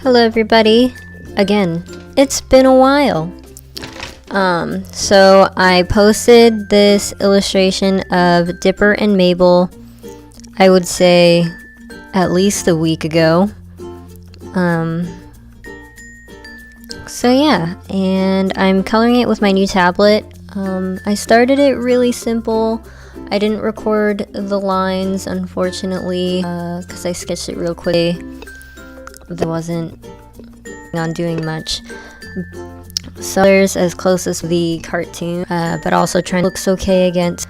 Hello everybody. Again, it's been a while. So I posted this illustration of Dipper and Mabel, I would say at least a week ago. So yeah, and I'm coloring it with my new tablet. I started it really simple. I didn't record the lines, unfortunately, because I sketched it real quickly. There wasn't on doing much. So there's as close as the cartoon, but also trying to look okay against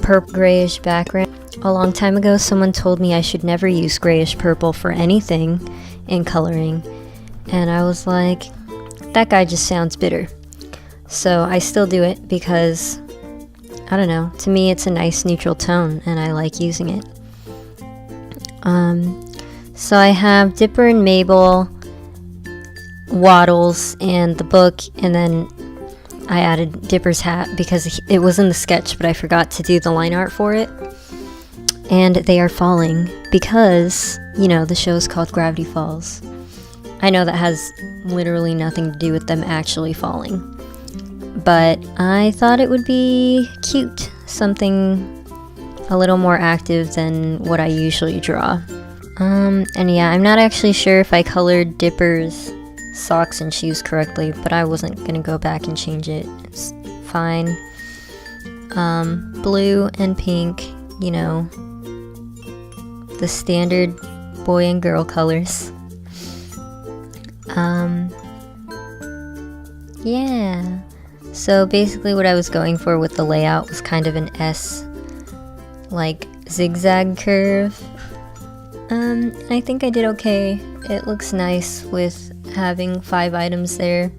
purple grayish background. A long time ago, someone told me I should never use grayish purple for anything in coloring, and I was like, that guy just sounds bitter. So I still do it because, I don't know, to me it's a nice neutral tone and I like using it. So I have Dipper and Mabel, Waddles, and the book, and then I added Dipper's hat because it was in the sketch, but I forgot to do the line art for it. And they are falling because, you know, the show's called Gravity Falls. I know that has literally nothing to do with them actually falling, but I thought it would be cute, something a little more active than what I usually draw. And yeah, I'm not actually sure if I colored Dipper's socks and shoes correctly, but I wasn't gonna go back and change it. It's fine. Blue and pink, you know, the standard boy and girl colors. Yeah. So basically what I was going for with the layout was kind of an S, like, zigzag curve. I think I did okay. It looks nice with having 5 items there,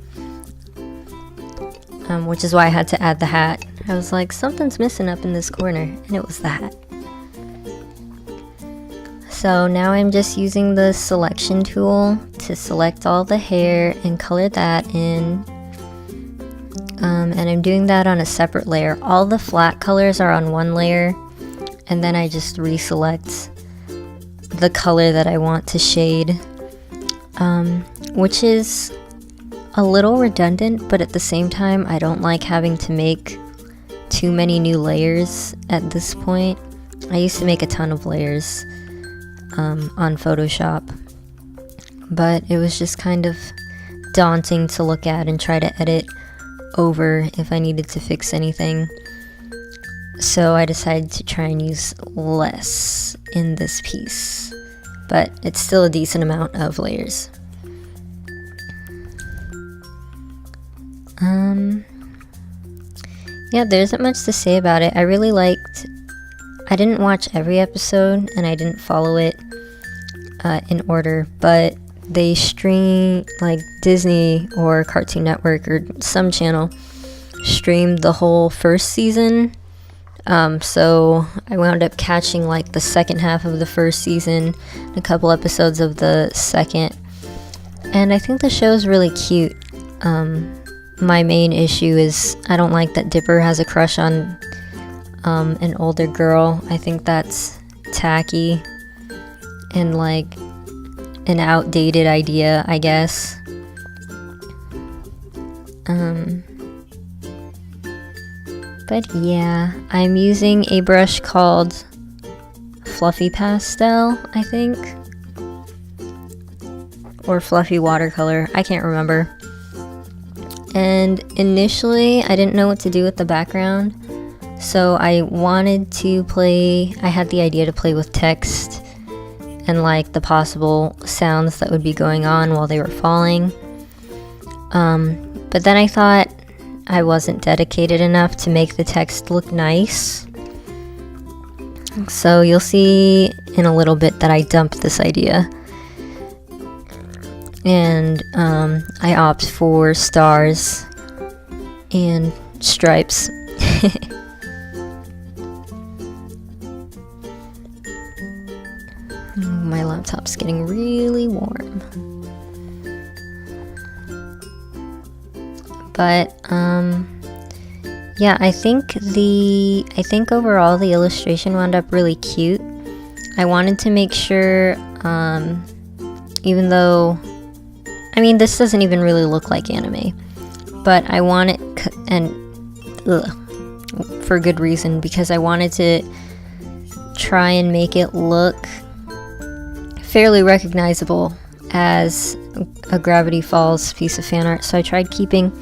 which is why I had to add the hat. I was like, something's missing up in this corner, and it was the hat. So now I'm just using the selection tool to select all the hair and color that in. And I'm doing that on a separate layer. All the flat colors are on one layer, and then I just reselect the color that I want to shade, which is a little redundant, but at the same time I don't like having to make too many new layers at this point. I used to make a ton of layers on Photoshop, but it was just kind of daunting to look at and try to edit over if I needed to fix anything. So I decided to try and use less in this piece, but it's still a decent amount of layers. Yeah, there isn't much to say about it. I really liked, I didn't watch every episode and I didn't follow it in order, but they stream, like Disney or Cartoon Network or some channel streamed the whole first season. So I wound up catching like the second half of the first season, a couple episodes of the second, and I think the show is really cute. My main issue is I don't like that Dipper has a crush on an older girl. I think that's tacky and like an outdated idea, I guess. But yeah, I'm using a brush called Fluffy Pastel, I think, or Fluffy Watercolor, I can't remember. And initially I didn't know what to do with the background, so I wanted to I had the idea to play with text and like the possible sounds that would be going on while they were falling. But then I thought I wasn't dedicated enough to make the text look nice. So you'll see in a little bit that I dumped this idea. And I opt for stars and stripes. My laptop's getting really warm. But yeah, I think overall the illustration wound up really cute. I wanted to make sure, even though I mean, this doesn't even really look like anime, but I want it, for good reason, because I wanted to try and make it look fairly recognizable as a Gravity Falls piece of fan art. So I tried keeping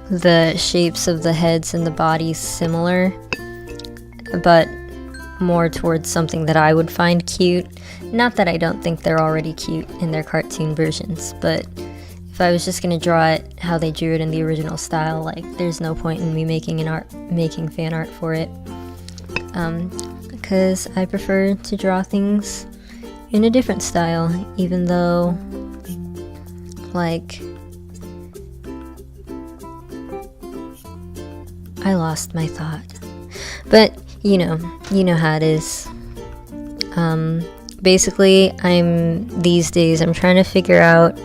the shapes of the heads and the bodies similar, but more towards something that I would find cute. Not that I don't think they're already cute in their cartoon versions, but if I was just gonna draw it how they drew it in the original style, like, there's no point in me making fan art for it, because I prefer to draw things in a different style, even though, like, I lost my thought. But you know how it is. Basically, these days I'm trying to figure out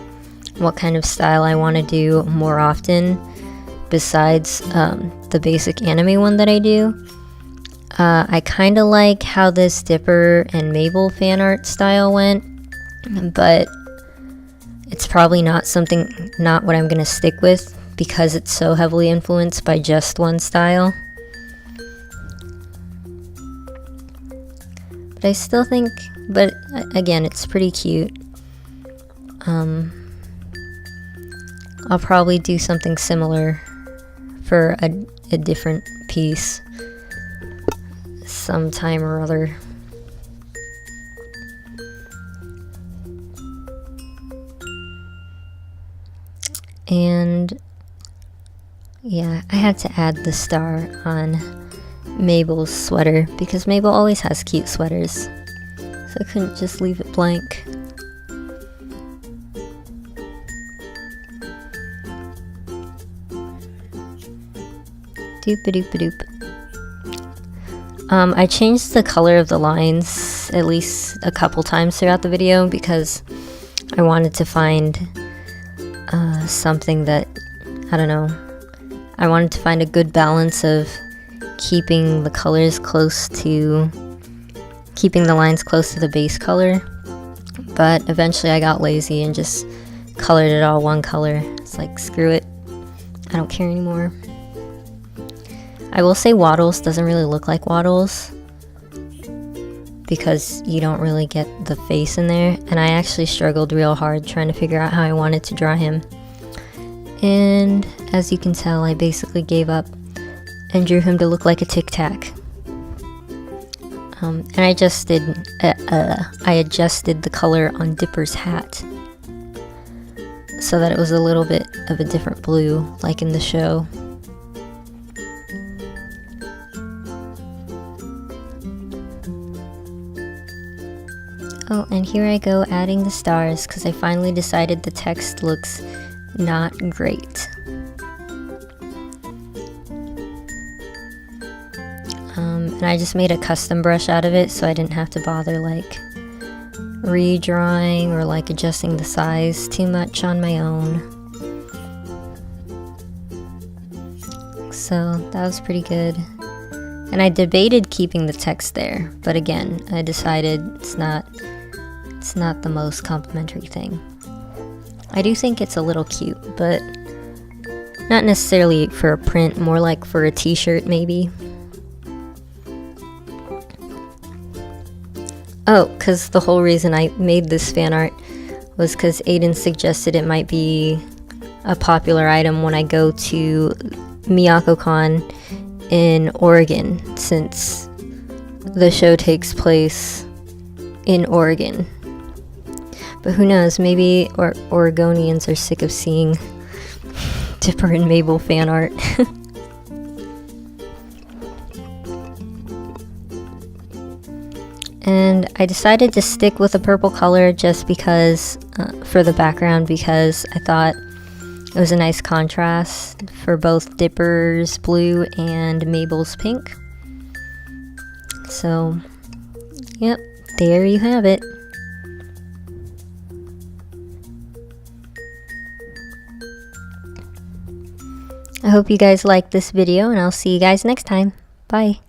what kind of style I want to do more often besides the basic anime one that I do. I kind of like how this Dipper and Mabel fan art style went, but it's probably not what I'm gonna stick with because it's so heavily influenced by just one style. But I still think, but again, it's pretty cute. I'll probably do something similar for a different piece sometime or other. And yeah, I had to add the star on Mabel's sweater because Mabel always has cute sweaters, so I couldn't just leave it blank. Doop-a-doop-a-doop. I changed the color of the lines at least a couple times throughout the video because I wanted to find something that, I don't know, I wanted to find a good balance of keeping the lines close to the base color, but eventually I got lazy and just colored it all one color. It's like, screw it, I don't care anymore. I will say Waddles doesn't really look like Waddles because you don't really get the face in there, and I actually struggled real hard trying to figure out how I wanted to draw him. And as you can tell, I basically gave up and drew him to look like a Tic Tac. And I adjusted the color on Dipper's hat so that it was a little bit of a different blue, like in the show. Oh, and here I go adding the stars because I finally decided the text looks not great. And I just made a custom brush out of it so I didn't have to bother like redrawing or like adjusting the size too much on my own. So that was pretty good. And I debated keeping the text there, but again, I decided it's not the most complimentary thing. I do think it's a little cute, but not necessarily for a print, more like for a t-shirt maybe. Oh, because the whole reason I made this fan art was because Aiden suggested it might be a popular item when I go to MiyakoCon in Oregon, since the show takes place in Oregon. But who knows, maybe Oregonians are sick of seeing Dipper and Mabel fan art. And I decided to stick with a purple color just because, for the background, because I thought it was a nice contrast for both Dipper's blue and Mabel's pink. So, yep, there you have it. I hope you guys liked this video, and I'll see you guys next time. Bye.